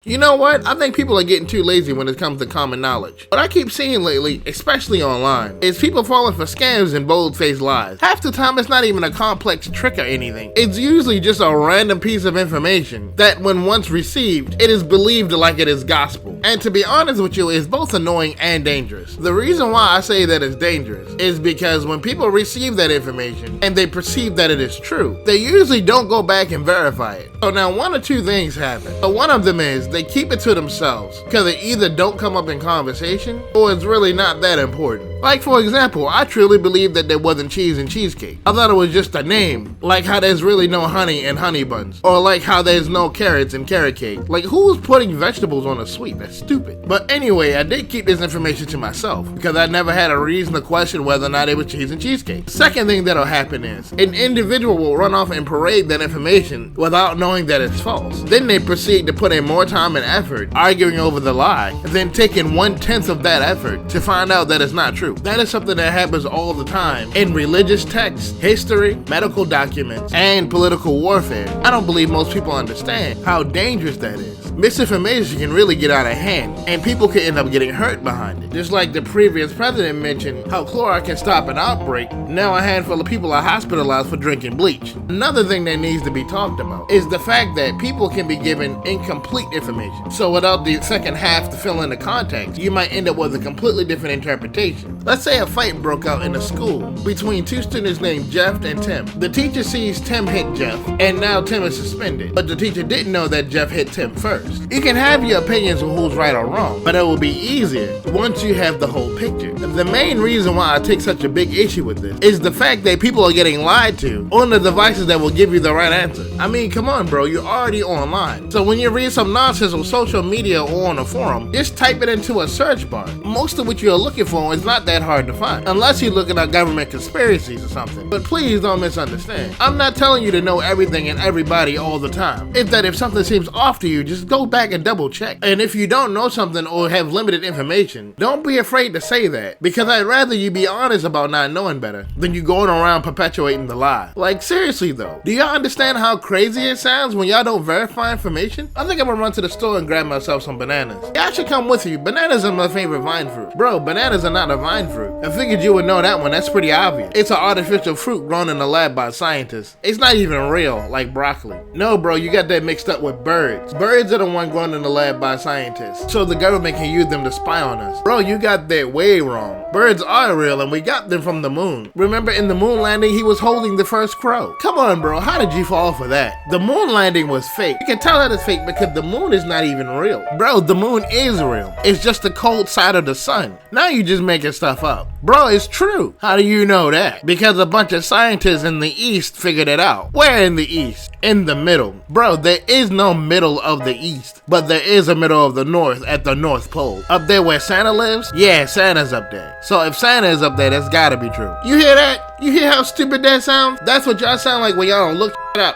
You know what? I think people are getting too lazy when it comes to common knowledge. What I keep seeing lately, especially online, is people falling for scams and bold-faced lies. Half the time it's not even a complex trick or anything. It's usually just a random piece of information that when once received, it is believed like it is gospel. And to be honest with you, it's both annoying and dangerous. The reason why I say that it's dangerous is because when people receive that information and they perceive that it is true, they usually don't go back and verify it. So now one or two things happen. So one of them is they keep it to themselves because they either don't come up in conversation or it's really not that important. Like for example, I truly believe that there wasn't cheese in cheesecake. I thought it was just a name, like how there's really no honey in honey buns, or like how there's no carrots in carrot cake. Like who's putting vegetables on a sweet? That's stupid. But anyway, I did keep this information to myself because I never had a reason to question whether or not it was cheese and cheesecake. Second thing that'll happen is an individual will run off and parade that information without knowing that it's false. Then they proceed to put in more time and effort arguing over the lie, and then taking 1/10 of that effort to find out that it's not true. That is something that happens all the time in religious texts, history, medical documents, and political warfare. I don't believe most people understand how dangerous that is. Misinformation can really get out of hand, and people can end up getting hurt behind it. Just like the previous president mentioned how chloride can stop an outbreak, now a handful of people are hospitalized for drinking bleach. Another thing that needs to be talked about is the fact that people can be given incomplete information. So without the second half to fill in the context, you might end up with a completely different interpretation. Let's say a fight broke out in a school between two students named Jeff and Tim. The teacher sees Tim hit Jeff, and now Tim is suspended, but the teacher didn't know that Jeff hit Tim first. You can have your opinions on who's right or wrong, but it will be easier once you have the whole picture. The main reason why I take such a big issue with this is the fact that people are getting lied to on the devices that will give you the right answer. I mean, come on bro, you're already online. So when you read some nonsense on social media or on a forum, just type it into a search bar. Most of what you're looking for is not that hard to find, unless you're looking at government conspiracies or something. But please don't misunderstand. I'm not telling you to know everything and everybody all the time. It's that if something seems off to you, just go back and double check. And if you don't know something or have limited information, don't be afraid to say that, because I'd rather you be honest about not knowing better than you going around perpetuating the lie. Like seriously though, do y'all understand how crazy it sounds when y'all don't verify information? I think I'm gonna run to the store and grab myself some bananas. Y'all should come with you. Bananas are my favorite vine fruit. Bro, bananas are not a vine fruit. I figured you would know that one. That's pretty obvious. It's an artificial fruit grown in a lab by scientists. It's not even real, like broccoli. No bro, you got that mixed up with birds. Birds are the one grown in the lab by scientists, so the government can use them to spy on us. Bro, you got that way wrong. Birds are real and we got them from the moon. Remember in the moon landing, he was holding the first crow. Come on bro, how did you fall for that? The moon landing was fake. You can tell that it's fake because the moon is not even real. Bro, the moon is real. It's just the cold side of the sun. Now you just making stuff up. Bro, it's true. How do you know that? Because a bunch of scientists in the East figured it out. Where in the East? In the middle. Bro, there is no middle of the East, but there is a middle of the North at the North Pole. Up there where Santa lives? Yeah, Santa's up there. So if Santa is up there, that's gotta be true. You hear that? You hear how stupid that sounds? That's what y'all sound like when y'all don't look up.